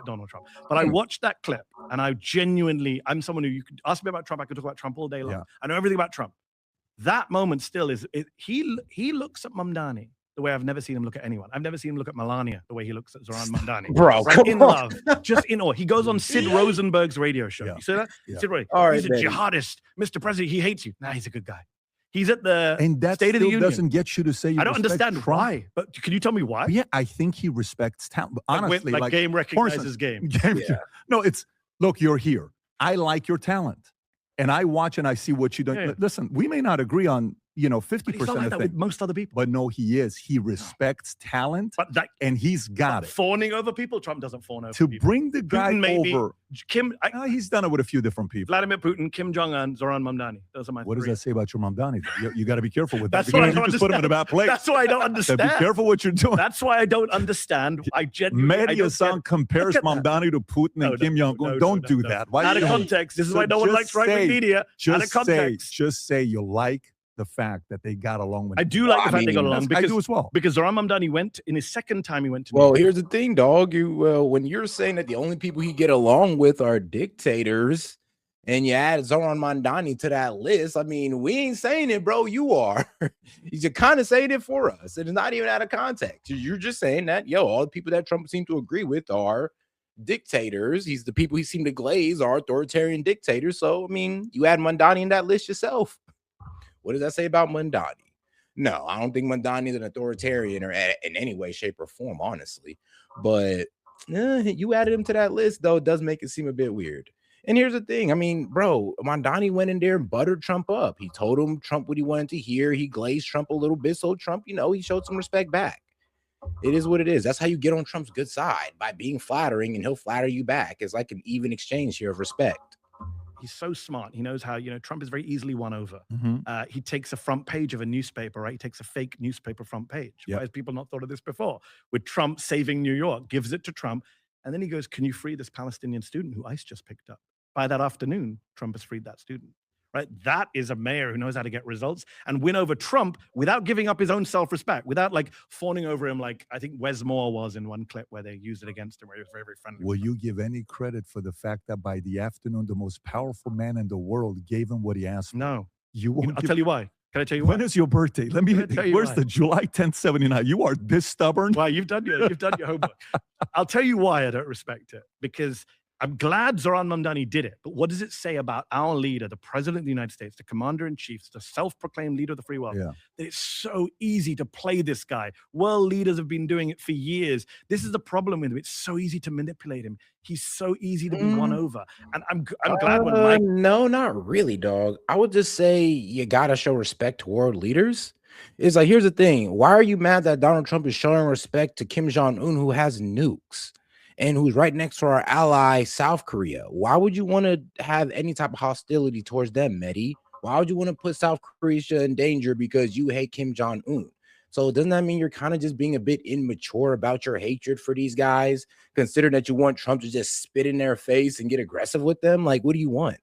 like Donald Trump. But I watched that clip, and I'm someone who, you could ask me about Trump, I could talk about Trump all day long. I know everything about Trump. That moment still he looks at Mamdani the way I've never seen him look at anyone. I've never seen him look at Melania the way he looks at Zoran Mamdani. Bro, right? In love, just in awe. He goes on Sid Rosenberg's radio show. You see that? Sid Rosenberg. He's a jihadist. Mr. President, he hates you. Nah, he's a good guy. He's at the State of the Union. Doesn't get you to say you I don't understand Trump. why, but can you tell me why? Yeah, I think he respects talent. Honestly, like game recognizes game. No, look, you're here. I like your talent. And I watch and I see what you do. Listen, we may not agree on 50% like of that with most other people. But no, he is. He respects talent, and he's got it. Fawning over people, Trump doesn't fawn over to people. Bring the guy over. He's done it with a few different people. Vladimir Putin, Kim Jong-un, Zoran Mamdani. Those are my What does that say about your Mamdani? You got to be careful with that. That's why I don't just put him in a bad place. That's why I don't understand. Be careful what you're doing. That's why I don't understand. I genuinely. Mehdi Hassan compares Mamdani to Putin and Kim Jong-un. Don't do that. Why out of context. This is why no one likes right-wing media. Out of context. Just say you like the fact that they got along. I do like the fact they got along because I do as well. Because Zoran Mamdani went in his second time. He went to. Well, here's the thing, dog. When you're saying that the only people he get along with are dictators, and you add Zoran Mamdani to that list, I mean, we ain't saying it, bro. You are. You're kind of saying it for us. It's not even out of context. You're just saying that all the people that Trump seemed to agree with are dictators. The people he seemed to glaze are authoritarian dictators. So I mean, you add Mamdani in that list yourself. What does that say about Mamdani? No, I don't think Mamdani is an authoritarian or in any way, shape, or form, honestly. But you added him to that list, though, it does make it seem a bit weird. And here's the thing. I mean, bro, Mamdani went in there and buttered Trump up. He told him Trump what he wanted to hear. He glazed Trump a little bit. So Trump, he showed some respect back. It is what it is. That's how you get on Trump's good side, by being flattering, and he'll flatter you back. It's like an even exchange here of respect. He's so smart. He knows how, Trump is very easily won over. He takes a front page of a newspaper, right? He takes a fake newspaper front page. Why has people not thought of this before? With Trump saving New York, gives it to Trump. And then he goes, can you free this Palestinian student who ICE just picked up? By that afternoon, Trump has freed that student. Right? That is a mayor who knows how to get results and win over Trump without giving up his own self-respect, without fawning over him like I think Wes Moore was in one clip where they used it against him, where he was very, very friendly. Will you give any credit for the fact that by the afternoon, the most powerful man in the world gave him what he asked for? No. You won't. I'll tell you why. Can I tell you why? When is your birthday? Let me tell you. Where's the July 10th, 79? You are this stubborn. Why? You've done your homework. I'll tell you why I don't respect it. Because I'm glad Zoran Mamdani did it, but what does it say about our leader, the president of the United States, the commander-in-chief, the self-proclaimed leader of the free world, that it's so easy to play this guy? World leaders have been doing it for years. This is the problem with him. It's so easy to manipulate him. He's so easy to be won over. And I'm glad when Mike... No, not really, dog. I would just say you got to show respect to world leaders. It's like, here's the thing. Why are you mad that Donald Trump is showing respect to Kim Jong-un, who has nukes? And who's right next to our ally, South Korea? Why would you want to have any type of hostility towards them, Mehdi? Why would you want to put South Korea in danger because you hate Kim Jong-un? So doesn't that mean you're kind of just being a bit immature about your hatred for these guys, considering that you want Trump to just spit in their face and get aggressive with them? Like, what do you want?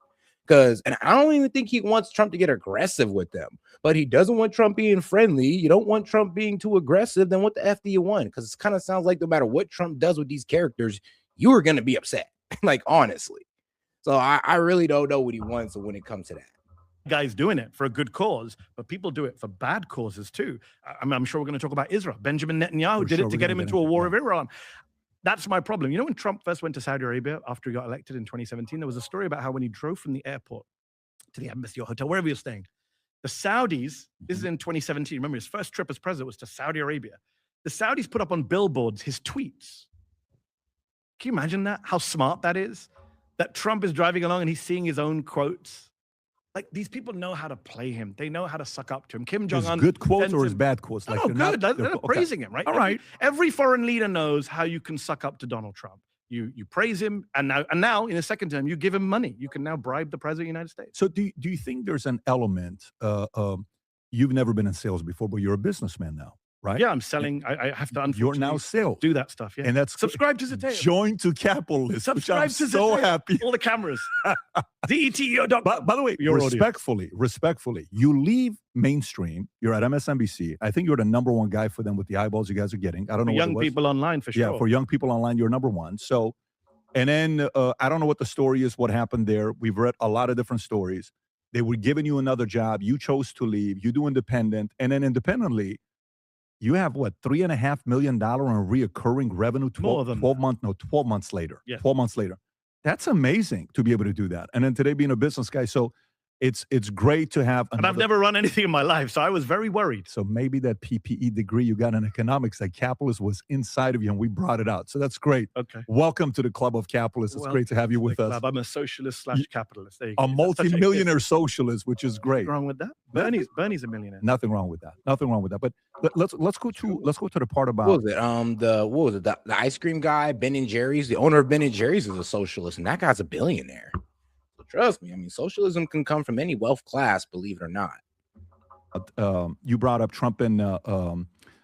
And I don't even think he wants Trump to get aggressive with them, but he doesn't want Trump being friendly. You don't want Trump being too aggressive. Then what the F do you want? Because it kind of sounds like no matter what Trump does with these characters, you are going to be upset, like, honestly. So I really don't know what he wants when it comes to that. Guys doing it for a good cause, but people do it for bad causes too. I'm sure we're going to talk about Israel. Benjamin Netanyahu did it to get him into a war of Iran. That's my problem. When Trump first went to Saudi Arabia after he got elected in 2017, there was a story about how when he drove from the airport to the embassy or hotel, wherever you're staying, the Saudis, this is in 2017, remember his first trip as president was to Saudi Arabia. The Saudis put up on billboards his tweets. Can you imagine that? How smart that is? That Trump is driving along and he's seeing his own quotes. Like, these people know how to play him. They know how to suck up to him. Kim Jong-un. His good quotes or his bad quotes? Like, good. They're praising him, right? All right. Every foreign leader knows how you can suck up to Donald Trump. You praise him, and now in a second term, you give him money. You can now bribe the president of the United States. So do you think there's an element? You've never been in sales before, but you're a businessman now, right? Yeah, I'm selling. I have to. You're now sales. Do that stuff. Yeah, and that's subscribe to Zateo. Join to Capitalist. Subscribe to so Zateo. Happy. All the cameras. ZETEO.com. By the way, respectfully, you leave mainstream. You're at MSNBC. I think you're the #1 guy for them with the eyeballs you guys are getting. I don't know. Young people online, for sure. Yeah, for young people online, you're #1. So And then I don't know what the story is, what happened there. We've read a lot of different stories. They were giving you another job. You chose to leave. You do independent. And then independently, you have what, $3.5 million in reoccurring revenue 12 months later. Yeah. 12 months later. That's amazing to be able to do that. And then today being a business guy. So it's great to have And I've never run anything in my life, so I was very worried. So maybe that PPE degree you got in economics, that capitalist was inside of you, and we brought it out. So that's great. Okay. Welcome to the Club of Capitalists. It's great to have you with us. Club. I'm a socialist / capitalist. There you go. A multi-millionaire socialist, which is great. Nothing wrong with that. Bernie's a millionaire. Nothing wrong with that. Nothing wrong with that. But let's go to the part about what was it? The ice cream guy, Ben and Jerry's. The owner of Ben and Jerry's is a socialist, and that guy's a billionaire. Trust me. I mean, socialism can come from any wealth class, believe it or not. You brought up Trump and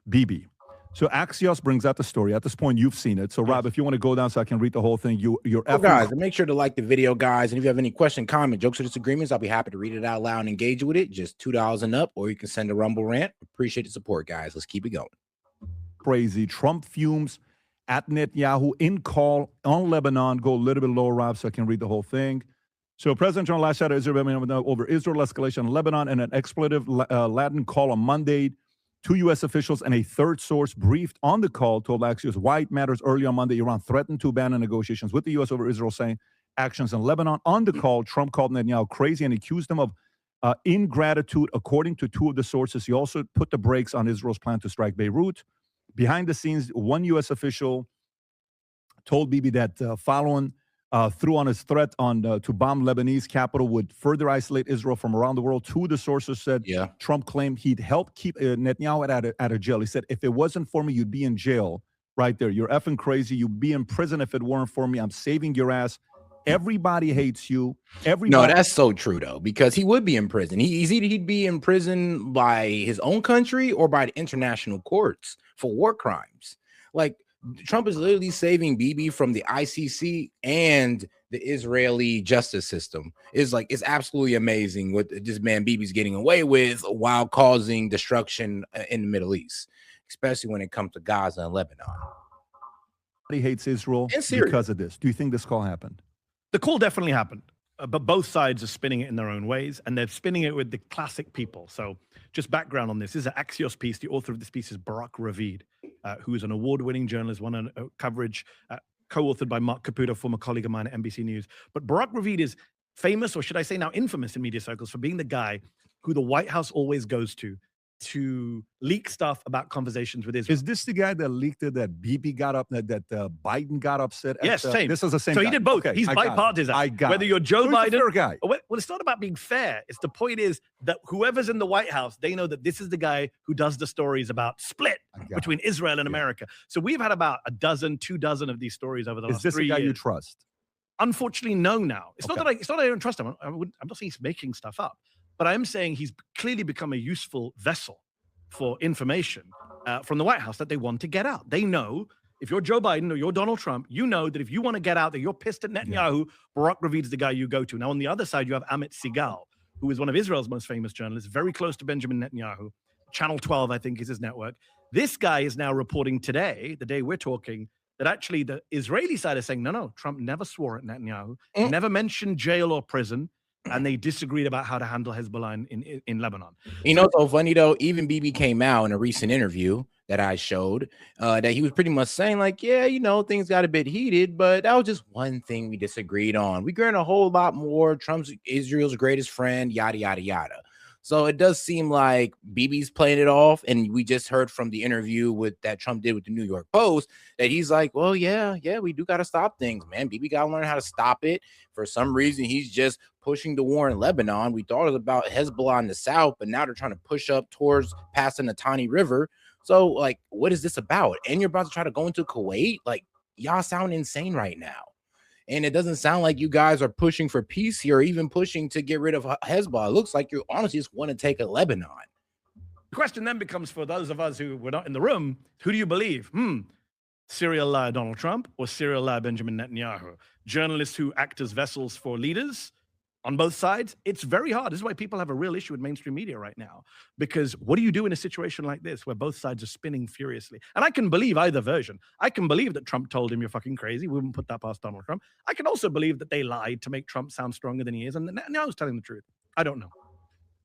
Bibi. So Axios brings out the story. At this point, you've seen it. So, Rob, if you want to go down so I can read the whole thing, guys, make sure to like the video, guys. And if you have any question, comment, jokes, or disagreements, I'll be happy to read it out loud and engage with it. Just $2 and up, or you can send a Rumble rant. Appreciate the support, guys. Let's keep it going. Crazy. Trump fumes at Netanyahu in call on Lebanon. Go a little bit lower, Rob, so I can read the whole thing. So President Trump lashed out at Israel over Israel escalation in Lebanon and an expletive Latin call on Monday. 2 U.S. officials and a third source briefed on the call told Axios why it matters. Early on Monday, Iran threatened to abandon negotiations with the U.S. over Israel, saying actions in Lebanon. On the call, Trump called Netanyahu crazy and accused him of ingratitude. According to 2 of the sources, he also put the brakes on Israel's plan to strike Beirut. Behind the scenes, 1 U.S. official told Bibi that following threw on his threat to bomb Lebanese capital would further isolate Israel from around the world. 2 of the sources said Trump claimed he'd help keep Netanyahu at a jail. He said, if it wasn't for me, you'd be in jail right there. You're effing crazy. You'd be in prison if it weren't for me. I'm saving your ass. Everybody hates you. No, that's so true, though, because he would be in prison. He'd be in prison by his own country or by the international courts for war crimes. Like, Trump is literally saving Bibi from the ICC and the Israeli justice system. It's absolutely amazing what this man Bibi's getting away with while causing destruction in the Middle East, especially when it comes to Gaza and Lebanon. He hates Israel because of this. Do you think this call happened? The call definitely happened, but both sides are spinning it in their own ways, and they're spinning it with the classic people. So just background on this. This is an Axios piece. The author of this piece is Barak Ravid, who is an award-winning journalist, won a coverage, co-authored by Mark Caputo, former colleague of mine at NBC News. But Barak Ravid is famous, or should I say now infamous in media circles, for being the guy who the White House always goes to leak stuff about conversations with Israel. Is this the guy that leaked it, that Bibi got up, that Biden got upset? Yes, same. This is the same So guy. he did both. Okay, He's bipartisan. I got Whether you're Joe Biden. Fair guy. Well, it's not about being fair. It's the point is that whoever's in the White House, they know that this is the guy who does the stories about split between Israel and America. So we've had about 2 dozen of these stories over the last 3 years. Is this a guy you trust? Unfortunately, no. Now it's not that I don't trust him. I'm not saying he's making stuff up, but I'm saying he's clearly become a useful vessel for information from the White House that they want to get out. They know if you're Joe Biden or you're Donald Trump, you know that if you want to get out that you're pissed at Netanyahu, Barak Ravid's the guy you go to. Now, on the other side, you have Amit Segal, who is one of Israel's most famous journalists, very close to Benjamin Netanyahu. Channel 12, I think, is his network. This guy is now reporting today, the day we're talking, that actually the Israeli side is saying, no, Trump never swore at Netanyahu, never mentioned jail or prison, and they disagreed about how to handle Hezbollah in Lebanon. You know, so funny though, even Bibi came out in a recent interview that I showed that he was pretty much saying like, yeah, you know, things got a bit heated, but that was just one thing we disagreed on. We agreed on a whole lot more. Trump's Israel's greatest friend, yada, yada, yada. So it does seem like Bibi's playing it off. And we just heard from the interview that Trump did with the New York Post that he's like, well, yeah, we do got to stop things, man. Bibi got to learn how to stop it. For some reason, he's just pushing the war in Lebanon. We thought it was about Hezbollah in the south, but now they're trying to push up towards past the Litani River. So, like, what is this about? And you're about to try to go into Kuwait? Like, y'all sound insane right now. And it doesn't sound like you guys are pushing for peace here or even pushing to get rid of Hezbollah. It looks like you honestly just want to take a Lebanon. The question then becomes, for those of us who were not in the room, who do you believe? Serial liar Donald Trump or serial liar Benjamin Netanyahu? Journalists who act as vessels for leaders, on both sides, it's very hard. This is why people have a real issue with mainstream media right now, because what do you do in a situation like this where both sides are spinning furiously? And I can believe either version. I can believe that Trump told him you're fucking crazy. We wouldn't put that past Donald Trump. I can also believe that they lied to make Trump sound stronger than he is, and Netanyahu's telling the truth. I don't know.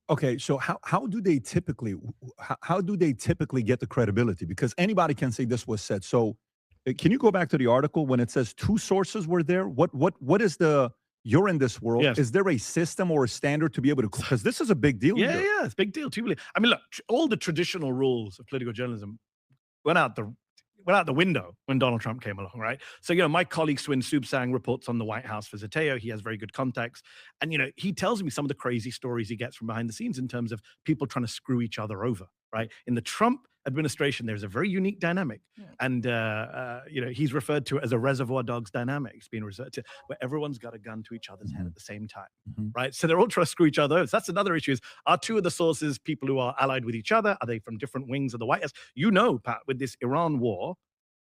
Okay, so how do they typically get the credibility? Because anybody can say this was said. So can you go back to the article when it says two sources were there? What is the, you're in this world? Yes. Is there a system or a standard to be able to, because this is a big deal. Yeah, it's a big deal. I mean, look, all the traditional rules of political journalism went out the window when Donald Trump came along, right? So, my colleague Swin Subsang reports on the White House for Zateo. He has very good contacts. And, he tells me some of the crazy stories he gets from behind the scenes in terms of people trying to screw each other over, right? In the Trump administration, there's a very unique dynamic. Yeah. And, he's referred to it as a reservoir dogs dynamic. It's been referred to where everyone's got a gun to each other's head at the same time, right? So they're all trying to screw each other over. So that's another issue is, are two of the sources people who are allied with each other? Are they from different wings of the White House? Pat, with this Iran war,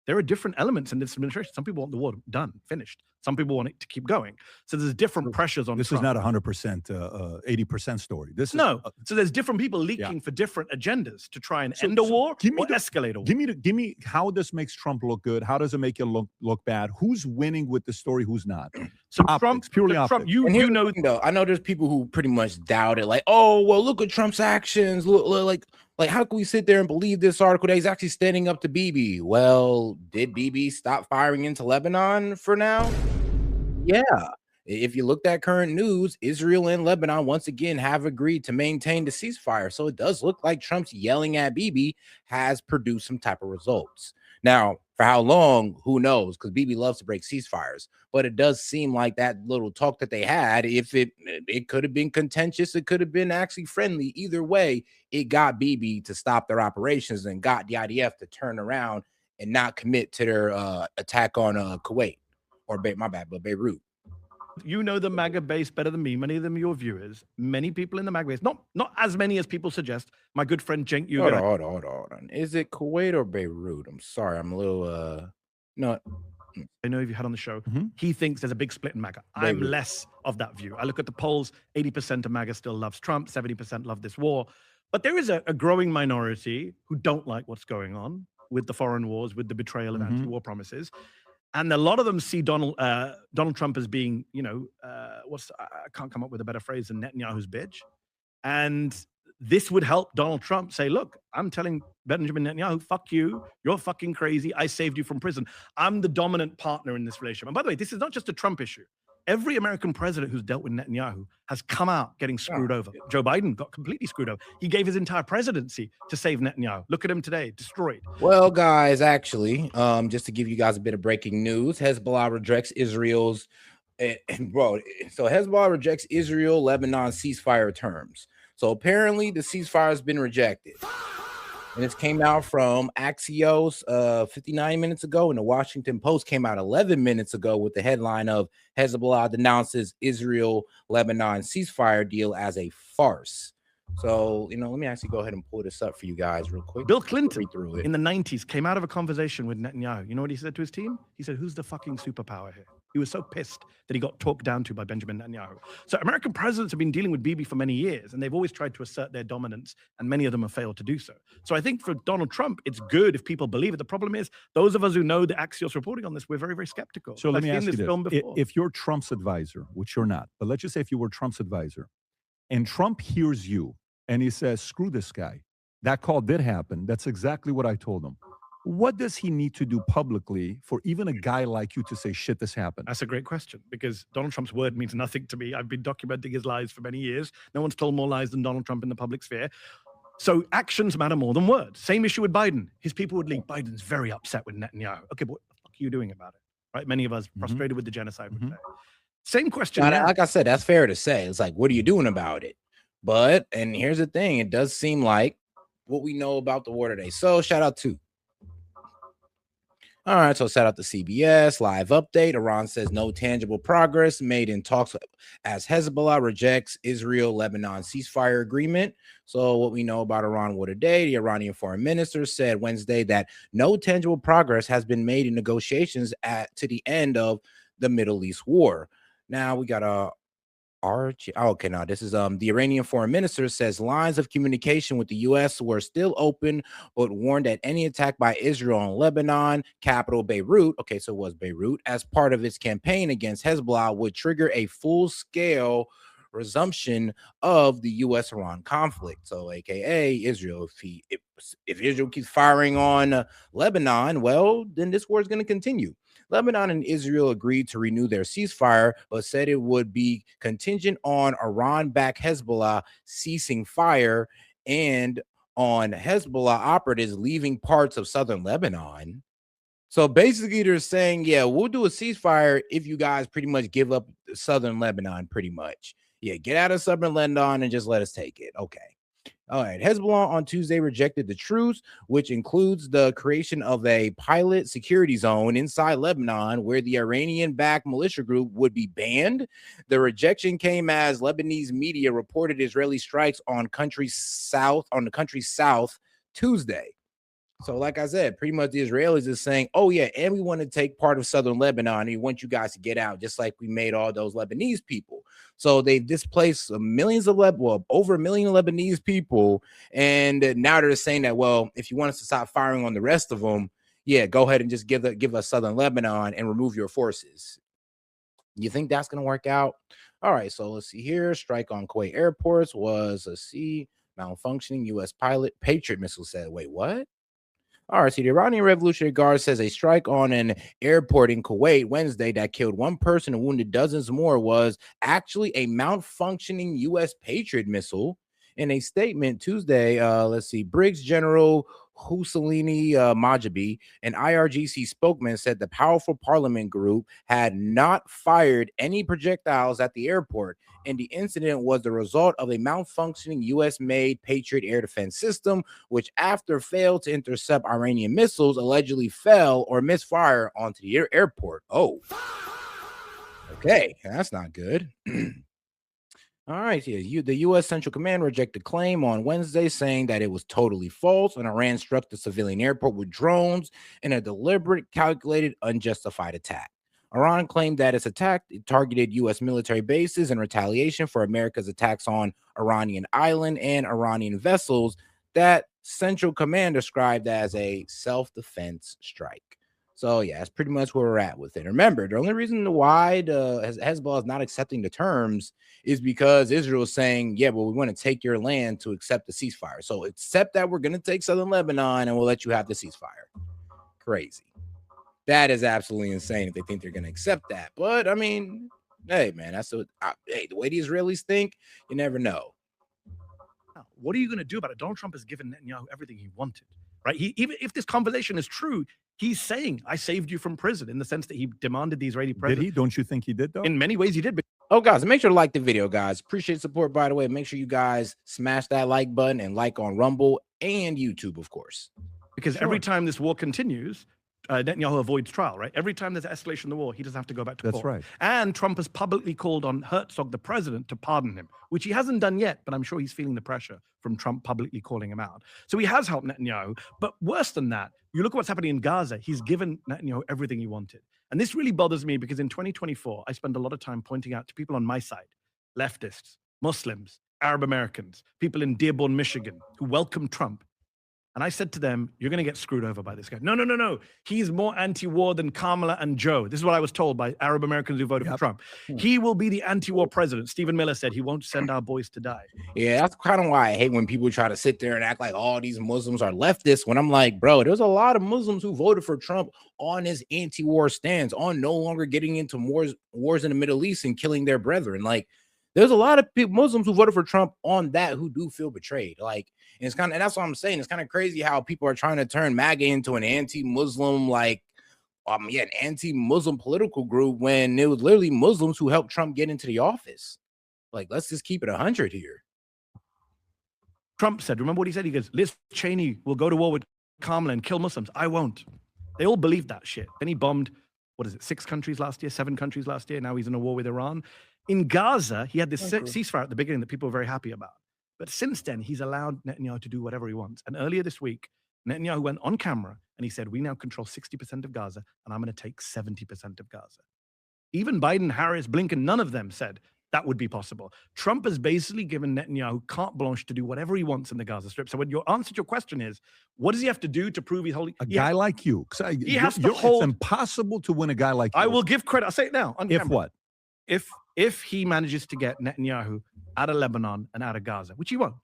there are different elements in this administration. Some people want the war done, finished. Some people want it to keep going. So there's different pressures on this. Trump. Is not 100%, 80% story. This is so there's different people leaking for different agendas to try and end a war or escalate a war. Give me how this makes Trump look good. How does it make it look bad? Who's winning with the story? Who's not? So optics, purely optics. I know there's people who pretty much doubt it. Like, oh, well, look at Trump's actions. Look, like, how can we sit there and believe this article that he's actually standing up to Bibi? Well, did Bibi stop firing into Lebanon for now? Yeah. If you looked at current news, Israel and Lebanon once again have agreed to maintain the ceasefire. So it does look like Trump's yelling at Bibi has produced some type of results. Now, for how long, who knows? Because Bibi loves to break ceasefires. But it does seem like that little talk that they had, if it could have been contentious, it could have been actually friendly. Either way, it got Bibi to stop their operations and got the IDF to turn around and not commit to their attack on Kuwait or Beirut. You know the MAGA base better than me. Many of them are your viewers. Many people in the MAGA base, not as many as people suggest. My good friend Cenk Uygur. Hold on. Is it Kuwait or Beirut? I'm sorry. I'm a little no. I know if you had on the show, he thinks there's a big split in MAGA. I'm less of that view. I look at the polls, 80% of MAGA still loves Trump, 70% love this war. But there is a growing minority who don't like what's going on with the foreign wars, with the betrayal of anti-war promises. And a lot of them see Donald Trump as being, I can't come up with a better phrase than Netanyahu's bitch. And this would help Donald Trump say, look, I'm telling Benjamin Netanyahu, fuck you. You're fucking crazy. I saved you from prison. I'm the dominant partner in this relationship. And by the way, this is not just a Trump issue. Every American president who's dealt with Netanyahu has come out getting screwed over. Joe Biden got completely screwed over. He gave his entire presidency to save Netanyahu. Look at him today, destroyed. Well, guys, actually, just to give you guys a bit of breaking news, Hezbollah rejects Israel's so Hezbollah rejects Israel-Lebanon ceasefire terms. So apparently the ceasefire has been rejected. And this came out from Axios 59 minutes ago, and the Washington Post came out 11 minutes ago with the headline of Hezbollah denounces Israel-Lebanon ceasefire deal as a farce. So, let me actually go ahead and pull this up for you guys real quick. Bill Clinton in the 90s came out of a conversation with Netanyahu. You know what he said to his team? He said, who's the fucking superpower here? He was so pissed that he got talked down to by Benjamin Netanyahu. So American presidents have been dealing with Bibi for many years, and they've always tried to assert their dominance, and many of them have failed to do so. So I think for Donald Trump, it's good if people believe it. The problem is, those of us who know the Axios reporting on this, we're very, very skeptical. So let me ask you this. If you're Trump's advisor, which you're not, but let's just say if you were Trump's advisor, and Trump hears you, and he says, screw this guy. That call did happen. That's exactly what I told him. What does he need to do publicly for even a guy like you to say, shit, this happened? That's a great question, because Donald Trump's word means nothing to me. I've been documenting his lies for many years. No one's told more lies than Donald Trump in the public sphere. So actions matter more than words. Same issue with Biden. His people would leak, Biden's very upset with Netanyahu. Okay, but what the fuck are you doing about it? Right? Many of us frustrated with the genocide would say. Same question. Like I said, that's fair to say. It's like, what are you doing about it? But, and here's the thing, it does seem like what we know about the war today. So shout out to, all right, so shout out to CBS, live update. Iran says no tangible progress made in talks as Hezbollah rejects Israel-Lebanon ceasefire agreement. So what we know about Iran war today, the Iranian foreign minister said Wednesday that no tangible progress has been made in negotiations to the end of the Middle East war. Now we got a Okay, now this is the Iranian foreign minister says lines of communication with the U.S. were still open, but warned that any attack by Israel on Lebanon, capital Beirut, okay, so it was Beirut, as part of its campaign against Hezbollah would trigger a full-scale resumption of the U.S.-Iran conflict. So, aka Israel, if Israel keeps firing on Lebanon, well, then this war is going to continue. Lebanon and Israel agreed to renew their ceasefire, but said it would be contingent on Iran-backed Hezbollah ceasing fire and on Hezbollah operatives leaving parts of southern Lebanon. So basically, they're saying, yeah, we'll do a ceasefire if you guys pretty much give up southern Lebanon, pretty much. Yeah, get out of southern Lebanon and just let us take it. Okay. All right. Hezbollah on Tuesday rejected the truce, which includes the creation of a pilot security zone inside Lebanon where the Iranian-backed militia group would be banned. The rejection came as Lebanese media reported Israeli strikes on the country's south Tuesday. So, like I said, pretty much the Israelis is saying, oh, yeah, and we want to take part of southern Lebanon. And we want you guys to get out, just like we made all those Lebanese people. So they've displaced millions of over 1 million Lebanese people. And now they're saying that, well, if you want us to stop firing on the rest of them, yeah, go ahead and just give us southern Lebanon and remove your forces. You think that's going to work out? All right, so let's see here. Strike on Kuwait airports was malfunctioning U.S. pilot Patriot missile said. Wait, what? All right, so the Iranian Revolutionary Guard says a strike on an airport in Kuwait Wednesday that killed one person and wounded dozens more was actually a malfunctioning U.S. Patriot missile. In a statement Tuesday, Briggs General Husseini Majabi, an IRGC spokesman, said the powerful parliament group had not fired any projectiles at the airport, and the incident was the result of a malfunctioning U.S.-made Patriot air defense system, which, after failed to intercept Iranian missiles, allegedly fell or misfire onto the airport. Oh, okay, that's not good. All right, yeah, the U.S. Central Command rejected claim on Wednesday, saying that it was totally false and Iran struck the civilian airport with drones in a deliberate, calculated, unjustified attack. Iran claimed that its attack targeted U.S. military bases in retaliation for America's attacks on Iranian island and Iranian vessels that Central Command described as a self-defense strike. So, yeah, that's pretty much where we're at with it. Remember, the only reason why Hezbollah is not accepting the terms is because Israel is saying, yeah, well, we want to take your land to accept the ceasefire. So accept that we're going to take southern Lebanon and we'll let you have the ceasefire. Crazy. That is absolutely insane if they think they're going to accept that. But, I mean, hey, man, the way the Israelis think, you never know. What are you going to do about it? Donald Trump has given Netanyahu everything he wanted, right? Even if this conversation is true, he's saying, I saved you from prison, in the sense that he demanded the Israeli president. Did he? Don't you think he did, though? In many ways, he did. Oh, guys, make sure to like the video, guys. Appreciate support, by the way. Make sure you guys smash that like button and like on Rumble and YouTube, of course. Because every time this war continues, Netanyahu avoids trial, right? Every time there's escalation in the war, he doesn't have to go back to court. That's right. And Trump has publicly called on Herzog, the president, to pardon him, which he hasn't done yet, but I'm sure he's feeling the pressure from Trump publicly calling him out. So he has helped Netanyahu. But worse than that, you look at what's happening in Gaza. He's given Netanyahu everything he wanted. And this really bothers me because in 2024, I spend a lot of time pointing out to people on my side, leftists, Muslims, Arab Americans, people in Dearborn, Michigan, who welcome Trump. And I said to them, you're going to get screwed over by this guy. No. He's more anti-war than Kamala and Joe. This is what I was told by Arab Americans who voted for Trump. He will be the anti-war president. Stephen Miller said he won't send our boys to die. Yeah, that's kind of why I hate when people try to sit there and act like all these Muslims are leftists, when I'm like, bro, there's a lot of Muslims who voted for Trump on his anti-war stance, on no longer getting into wars in the Middle East and killing their brethren. Like, there's a lot of Muslims who voted for Trump on that who do feel betrayed. Like, and that's what I'm saying. It's kind of crazy how people are trying to turn MAGA into an anti-Muslim, an anti-Muslim political group when it was literally Muslims who helped Trump get into the office. Like, let's just keep it 100 here. Trump said, remember what he said? He goes, Liz Cheney will go to war with Kamala and kill Muslims. I won't. They all believe that shit. Then he bombed, 7 countries last year. Now he's in a war with Iran. In Gaza, he had this ceasefire at the beginning that people were very happy about. But since then, he's allowed Netanyahu to do whatever he wants. And earlier this week, Netanyahu went on camera and he said, we now control 60% of Gaza and I'm going to take 70% of Gaza. Even Biden, Harris, Blinken, none of them said, that would be possible. Trump has basically given Netanyahu carte blanche to do whatever he wants in the Gaza Strip. So when your answer to your question is, what does he have to do to prove he's holding? A guy like you. He has to hold. It's impossible to win a guy like you. I will give credit. I'll say it now. On if camera. what? If he manages to get Netanyahu out of Lebanon and out of Gaza, which he won't,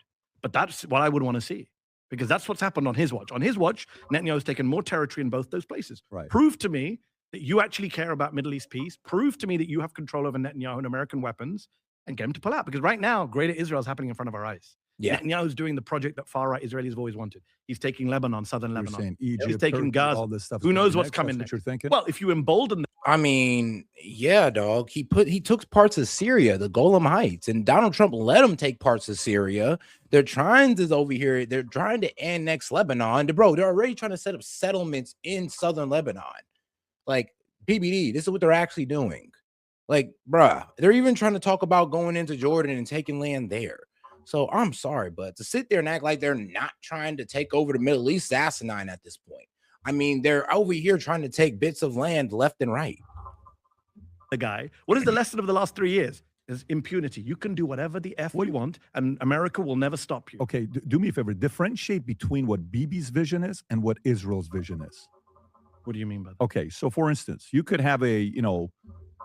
but that's what I would want to see, because that's what's happened on his watch. On his watch, Netanyahu's taken more territory in both those places. Right. Prove to me that you actually care about Middle East peace. Prove to me that you have control over Netanyahu and American weapons, and get him to pull out. Because right now, Greater Israel is happening in front of our eyes. Yeah. Netanyahu's doing the project that far-right Israelis have always wanted. He's taking Lebanon, southern You're Lebanon. saying Egypt, He's taking Turkey, Gaza. all this stuff. Who knows what's next? coming That's next? what you're thinking? Well, if you embolden them. I mean, yeah, dog. He took parts of Syria, the Golan Heights, and Donald Trump let him take parts of Syria. They're trying to annex Lebanon. Bro, they're already trying to set up settlements in southern Lebanon. Like, PBD, this is what they're actually doing. Like, bruh, they're even trying to talk about going into Jordan and taking land there. So I'm sorry, but to sit there and act like they're not trying to take over the Middle East is asinine at this point. I mean, they're over here trying to take bits of land left and right. The guy. What is the lesson of the last 3 years? Is impunity. You can do whatever the F you want, and America will never stop you. Okay, do me a favor. Differentiate between what Bibi's vision is and what Israel's vision is. What do you mean by that? Okay, so for instance, you could have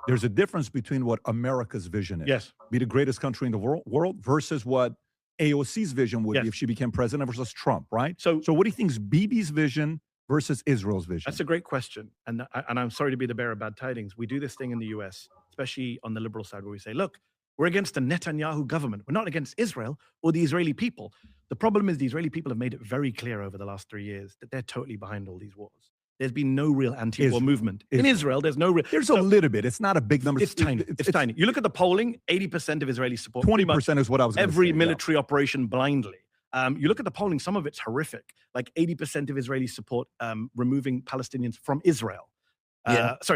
there's a difference between what America's vision is. Yes. Be the greatest country in the world versus what AOC's vision would Yes. be if she became president versus Trump, right? So what do you think is Bibi's vision versus Israel's vision? That's a great question. And I'm sorry to be the bearer of bad tidings. We do this thing in the US, especially on the liberal side, where we say, look, we're against the Netanyahu government. We're not against Israel or the Israeli people. The problem is the Israeli people have made it very clear over the last 3 years that they're totally behind all these wars. There's been no real anti-war movement. In Israel, there's no real... There's a little bit. It's not a big number. It's tiny. It's tiny. You look at the polling, 80% of Israelis support 20% is what I was going to say. Every military operation blindly. You look at the polling, some of it's horrific. Like 80% of Israelis support removing Palestinians from Israel.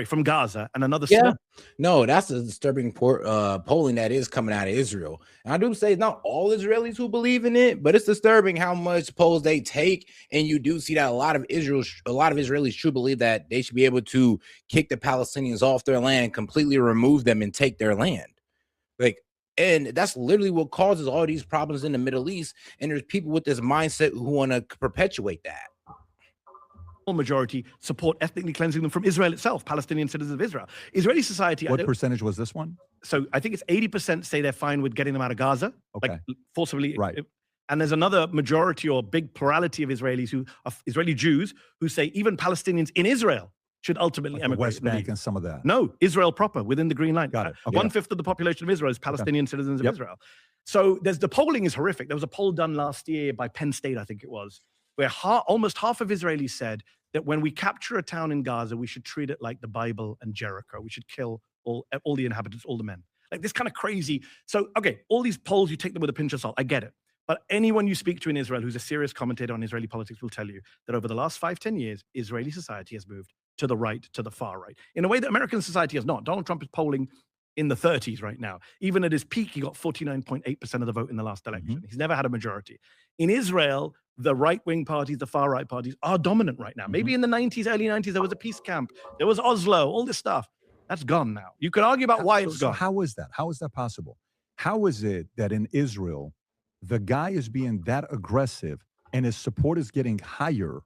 From Gaza, and another. Yeah, no, that's a disturbing polling that is coming out of Israel. And I do say it's not all Israelis who believe in it, but it's disturbing how much polls they take. And you do see that a lot of Israelis truly believe that they should be able to kick the Palestinians off their land, completely remove them, and take their land. And that's literally what causes all these problems in the Middle East. And there's people with this mindset who want to perpetuate that. Majority support ethnically cleansing them from Israel itself, Palestinian citizens of Israel. Israeli society. What percentage was this one? So I think it's 80% say they're fine with getting them out of Gaza, like forcibly. Right. And there's another majority or big plurality of Israelis who are Israeli Jews who say even Palestinians in Israel should ultimately emigrate. West Bank and some of that. No, Israel proper within the Green Line. Got it. Okay. 1/5 of the population of Israel is Palestinian citizens of Israel. So the polling is horrific. There was a poll done last year by Penn State, I think it was, where almost half of Israelis said that when we capture a town in Gaza, we should treat it like the Bible and Jericho. We should kill all the inhabitants, all the men. Like this kind of crazy. So, okay, all these polls, you take them with a pinch of salt. I get it. But anyone you speak to in Israel who's a serious commentator on Israeli politics will tell you that over the last 5-10 years, Israeli society has moved to the right, to the far right, in a way that American society has not. Donald Trump is polling in the 30s right now. Even at his peak, he got 49.8% of the vote in the last election. He's never had a majority. In Israel, the right-wing parties, the far-right parties are dominant right now. Maybe in the 90s, early 90s, there was a peace camp. There was Oslo, all this stuff. That's gone now. You could argue about why it's gone. How is that? How is that possible? How is it that in Israel, the guy is being that aggressive and his support is getting higher?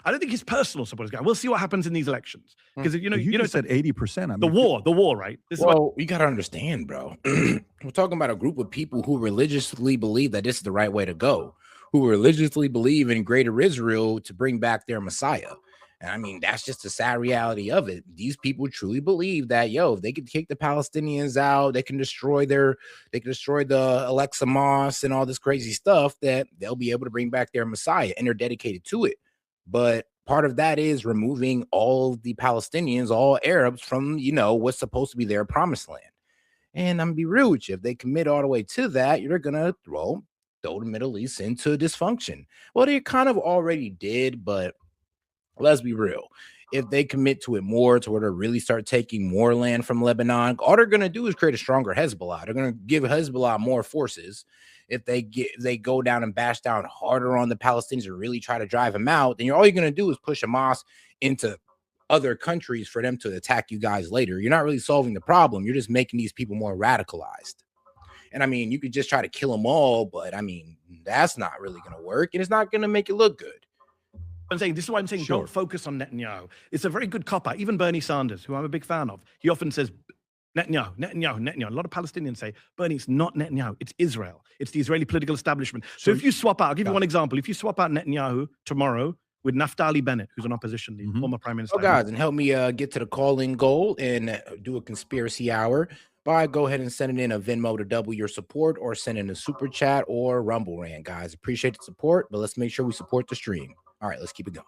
I don't think his personal support is going. We'll see what happens in these elections. Because you just said 80%. I mean, the war, right? You got to understand, bro. We're talking about a group of people who religiously believe that this is the right way to go, who religiously believe in Greater Israel to bring back their Messiah. And I mean, that's just the sad reality of it. These people truly believe that, if they can kick the Palestinians out, they can destroy the Alexa Moss and all this crazy stuff, that they'll be able to bring back their Messiah, and they're dedicated to it. But part of that is removing all the Palestinians, all Arabs from, what's supposed to be their promised land. And I'm gonna be real with you. If they commit all the way to that, you're going to throw the Middle East into dysfunction. Well, they kind of already did, but let's be real. If they commit to it more, to where they really start taking more land from Lebanon, all they're going to do is create a stronger Hezbollah. They're going to give Hezbollah more forces. If they go down and bash down harder on the Palestinians and really try to drive them out, then all you're going to do is push Hamas into other countries for them to attack you guys later. You're not really solving the problem. You're just making these people more radicalized. And I mean, you could just try to kill them all, but I mean, that's not really going to work, and it's not going to make it look good. I'm saying this is why I'm saying don't focus on Netanyahu. It's a very good cop-out. Even Bernie Sanders, who I'm a big fan of, he often says Netanyahu, Netanyahu, Netanyahu. A lot of Palestinians say, Bernie, it's not Netanyahu, it's Israel. It's the Israeli political establishment. So if you swap out, I'll give you one example. If you swap out Netanyahu tomorrow with Naftali Bennett, who's an opposition leader, former prime minister. Oh, guys, and help me get to the calling goal and do a conspiracy hour. By go ahead and send it in a Venmo to double your support, or send in a super chat or Rumble rant, guys. Appreciate the support, but let's make sure we support the stream. All right, let's keep it going.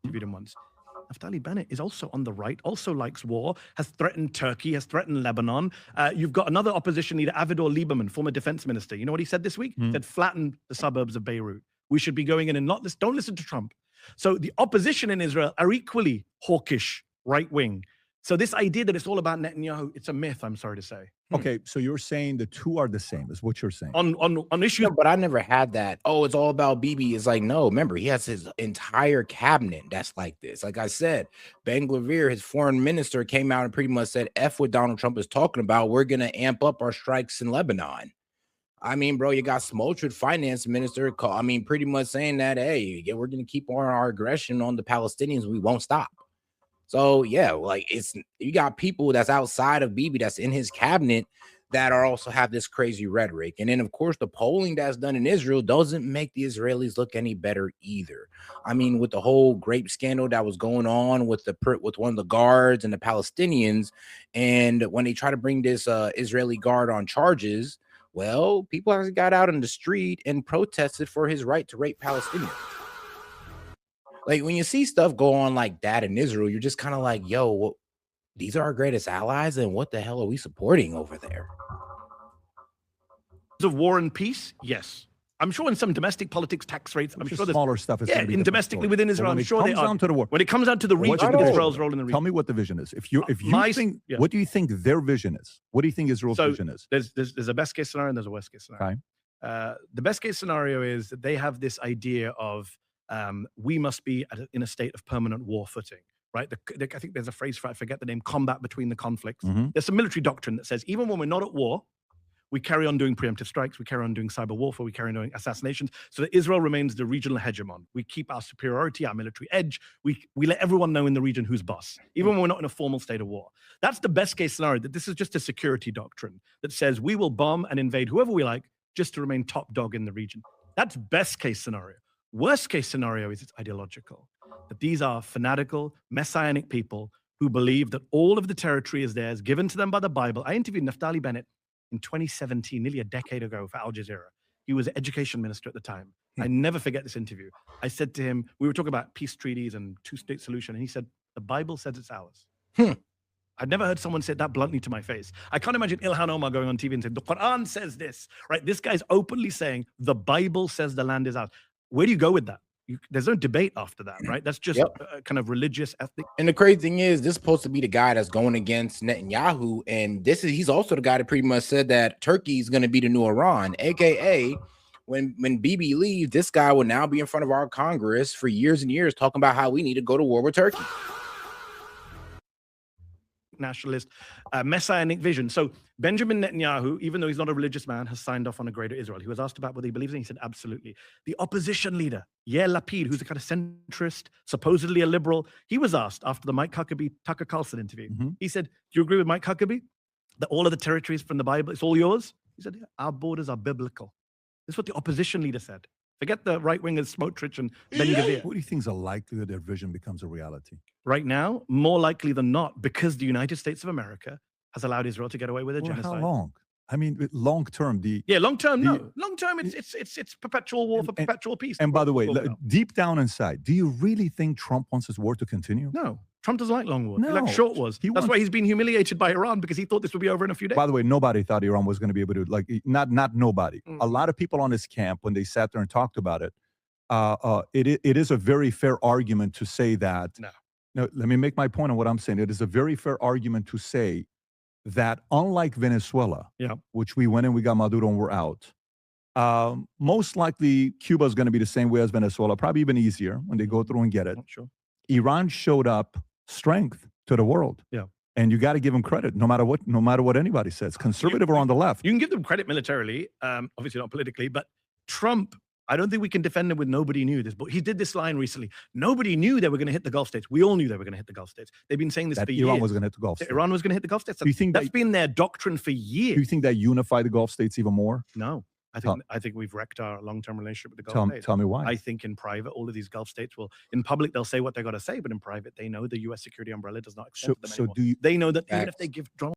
Naftali Bennett is also on the right, also likes war, has threatened Turkey, has threatened Lebanon. You've got another opposition leader, Avigdor Lieberman, former defense minister. You know what he said this week? He said, flatten the suburbs of Beirut. We should be going in and not this. Don't listen to Trump. So the opposition in Israel are equally hawkish, right-wing. So this idea that it's all about Netanyahu, it's a myth, I'm sorry to say. Okay, so you're saying the two are the same, is what you're saying. On issues. No, but I never had that. Oh, it's all about Bibi. It's like, no, remember, he has his entire cabinet that's like this. Like I said, Ben-Gvir, his foreign minister, came out and pretty much said, F what Donald Trump is talking about. We're going to amp up our strikes in Lebanon. I mean, bro, you got Smotrich, finance minister, pretty much saying that, hey, yeah, we're going to keep on our aggression on the Palestinians. We won't stop. So yeah, like you got people that's outside of Bibi that's in his cabinet that are also have this crazy rhetoric. And then of course the polling that's done in Israel doesn't make the Israelis look any better either. I mean, with the whole grape scandal that was going on with one of the guards and the Palestinians, and when they try to bring this Israeli guard on charges, well, people actually got out in the street and protested for his right to rape Palestinians. Like when you see stuff go on like that in Israel, you're just kind of like, yo, these are our greatest allies, and what the hell are we supporting over there? Of war and peace, yes. I'm sure in some domestic politics, tax rates, I'm sure smaller stuff is in domestically within Israel, I'm sure they are. To the war, when it comes down to the region, Israel's role in the region. Tell me what the vision is. If you think, what do you think their vision is? What do you think Israel's vision is? There's a best case scenario and there's a worst case scenario. Okay. The best case scenario is that they have this idea of we must be in a state of permanent war footing, right? I think there's a phrase for, I forget the name, combat between the conflicts. There's some military doctrine that says even when we're not at war, we carry on doing preemptive strikes, we carry on doing cyber warfare, we carry on doing assassinations, so that Israel remains the regional hegemon. We keep our superiority, our military edge. We let everyone know in the region who's boss, even when we're not in a formal state of war. That's the best case scenario, that this is just a security doctrine that says we will bomb and invade whoever we like just to remain top dog in the region. That's best case scenario. Worst case scenario is it's ideological, that these are fanatical, messianic people who believe that all of the territory is theirs, given to them by the Bible. I interviewed Naftali Bennett in 2017, nearly a decade ago, for Al Jazeera. He was education minister at the time. I never forget this interview. I said to him, we were talking about peace treaties and two-state solution, and he said, the Bible says it's ours. I'd never heard someone say that bluntly to my face. I can't imagine Ilhan Omar going on TV and saying, the Quran says this, right? This guy's openly saying, the Bible says the land is ours. Where do you go with that? There's no debate after that, right? That's just kind of religious, ethnic. And the crazy thing is, this is supposed to be the guy that's going against Netanyahu, and he's also the guy that pretty much said that Turkey is going to be the new Iran, aka when Bibi leaves, this guy will now be in front of our Congress for years and years talking about how we need to go to war with Turkey. Nationalist, messianic vision. So Benjamin Netanyahu, even though he's not a religious man, has signed off on a greater Israel. He was asked about what he believes in. He said, absolutely. The opposition leader, Yair Lapid, who's a kind of centrist, supposedly a liberal, he was asked after the Mike Huckabee, Tucker Carlson interview. He said, do you agree with Mike Huckabee that all of the territories from the Bible, it's all yours? He said, yeah, our borders are biblical. This is what the opposition leader said. Forget the right-wingers, Smotrich and Ben-Gvir. What do you think is the likelihood their vision becomes a reality? Right now, more likely than not, because the United States of America has allowed Israel to get away with a genocide. How long? I mean, long term, long term, no. Long term, it's perpetual war for perpetual peace. And by the way, deep down inside, do you really think Trump wants this war to continue? No. Trump doesn't like long wars. He likes short wars. That's why he's been humiliated by Iran, because he thought this would be over in a few days. By the way, nobody thought Iran was going to be able to, not nobody. A lot of people on this camp, when they sat there and talked about it, it is a very fair argument to say that. No, let me make my point on what I'm saying. It is a very fair argument to say that unlike Venezuela, which we went in, we got Maduro and we're out, most likely Cuba is going to be the same way as Venezuela, probably even easier when they go through and get it. Sure. Iran showed up strength to the world. Yeah. And you got to give them credit, no matter what anybody says, conservative or on the left. You can give them credit militarily, obviously not politically, but Trump, I don't think we can defend him with nobody knew this, but he did this line recently. Nobody knew they were going to hit the Gulf states. We all knew they were going to hit the Gulf states. They've been saying this for years. Iran was going to hit the Gulf states. Iran was going to hit the Gulf states. Do you think that's been their doctrine for years? Do you think that unified the Gulf states even more? No. I think we've wrecked our long-term relationship with the Gulf states. Tell me why. I think in private, all of these Gulf states will, in public, they'll say what they got to say, but in private, they know the U.S. security umbrella does not accept them anymore. They know that even if they give Donald